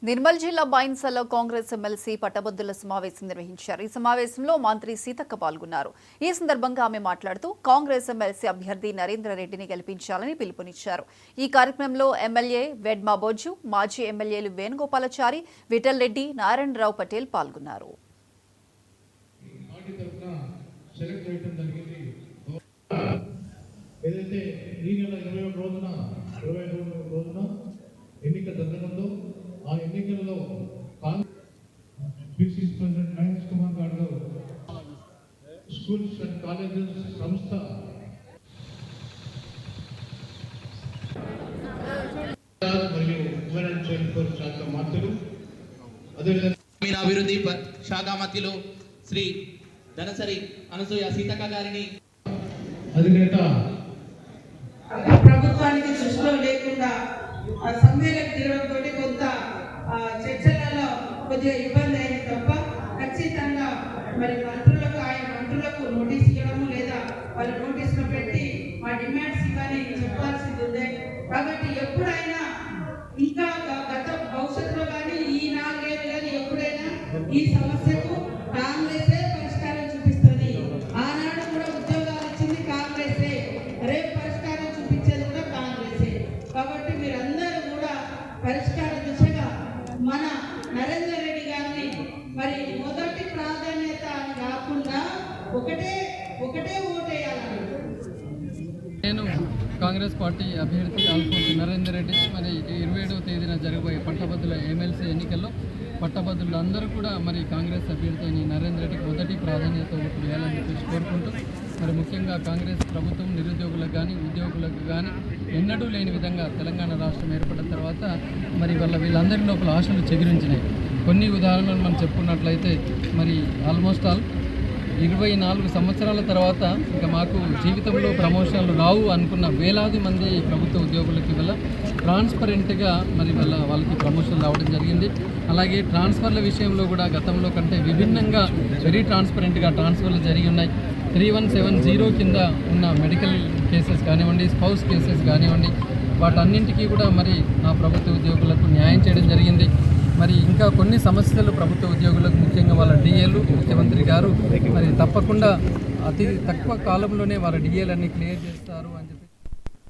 నిర్మల్ జిల్లా బైన్సల్లో కాంగ్రెస్ ఎమ్మెల్సీ పట్టభద్రుల సమావేశం నిర్వహించారు. ఈ సమావేశంలో మంత్రి సీతక్క పాల్గొన్నారు. ఈ సందర్భంగా ఆమె మాట్లాడుతూ కాంగ్రెస్ ఎమ్మెల్సీ అభ్యర్థి నరేంద్ర రెడ్డిని గెలిపించాలని పిలుపునిచ్చారు. ఈ కార్యక్రమంలో ఎమ్మెల్యే వెడ్మా బొజ్జు, మాజీ ఎమ్మెల్యేలు వేణుగోపాలాచారి, విఠల్ రెడ్డి, నారాయణరావు పటేల్ పాల్గొన్నారు. ఎన్నిక జరగడంలో ఆ ఎన్నికల్లో పిసిసి ప్రెసిడెంట్ మహేష్ కుమార్ గారు స్కూల్స్ అండ్ కాలేజెస్ సంస్థ మరియు ఉమెన్ అండ్ చైల్డ్ వెల్ఫేర్ శాఖ మంత్రులు, అదేవిధంగా అభివృద్ధి శాఖ మంత్రులు శ్రీ ధనసరి అనసూయ సీతక్క గారిని అధినేత ప్రభుత్వానికి దృష్టిలో లేకుండా ఆ సమ్మెలకు తీరడంతో కొంత చర్చలలో కొద్దిగా ఇబ్బంది అయింది తప్ప ఖచ్చితంగా మరి ఆయా మంత్రులకు నోటీస్ ఇవ్వడము లేదా వాళ్ళ నోటీసులు పెట్టి మా డిమాండ్స్ ఇవన్నీ చెప్పాల్సింది ఉంది. కాబట్టి ఎప్పుడైనా ఇంకా గత భవిష్యత్తులో కానీ ఈ 4 ఏళ్ళు కానీ ఎప్పుడైనా ఈ సమస్యకు కాంగ్రెసే పరిష్కారం చూపిస్తుంది. ఆనాడు కూడా ఉద్యోగాలు ఇచ్చింది కాంగ్రెసే, రేపు పరిష్కారం చూపించేది కూడా కాంగ్రెసే. కాబట్టి మీరందరూ కూడా పరిష్కార దిశగా మన నరేంద్ర రెడ్డి గారిని మరి మొదటి ప్రాధాన్యత అని కాకుండా ఒకటే ఓటేయాలని. నేను కాంగ్రెస్ పార్టీ అభ్యర్థి ఆల్ఫోన్స్ నరేందర్ రెడ్డి మరి 27వ తేదీన జరగబోయే పట్టభద్రుల ఎమ్మెల్సీ ఎన్నికల్లో పట్టభద్రులు అందరూ కూడా మరి కాంగ్రెస్ అభ్యర్థి అయిన నరేందర్ రెడ్డికి మొదటి ప్రాధాన్యత ఓటు వేయాలని చెప్పేసి కోరుకుంటూ మరి ముఖ్యంగా కాంగ్రెస్ ప్రభుత్వం నిరుద్యోగులకు కానీ ఉద్యోగులకు కానీ ఎన్నడూ లేని విధంగా తెలంగాణ రాష్ట్రం ఏర్పడిన తర్వాత మరి వీళ్ళందరి లోపల ఆశలు చెగిరించినాయి. కొన్ని ఉదాహరణలు మనం చెప్పుకున్నట్లయితే మరి ఆల్మోస్ట్ ఆల్ 24 సంవత్సరాల తర్వాత ఇంకా మాకు జీవితంలో ప్రమోషన్లు రావు అనుకున్న వేలాది మంది ప్రభుత్వ ఉద్యోగులకి వల్ల ట్రాన్స్పరెంట్గా మరి వాళ్ళకి ప్రమోషన్లు రావడం జరిగింది. అలాగే ట్రాన్స్ఫర్ల విషయంలో కూడా గతంలో కంటే విభిన్నంగా వెరీ ట్రాన్స్పరెంట్గా ట్రాన్స్ఫర్లు జరిగి ఉన్నాయి. 3170 కింద ఉన్న మెడికల్ కేసెస్ కానివ్వండి, స్పౌస్ కేసెస్ కానివ్వండి, వాటన్నింటికీ కూడా మరి ఆ ప్రభుత్వ ఉద్యోగులకు న్యాయం చేయడం జరిగింది. మరి ఇంకా కొన్ని సమస్యలు ప్రభుత్వ ఉద్యోగులకు ముఖ్యంగా వాళ్ళ డిఏలు ముఖ్యమంత్రి గారు మరి తప్పకుండా అతి తక్కువ కాలంలోనే వాళ్ళ డిఏలన్నీ క్లియర్ చేస్తారు.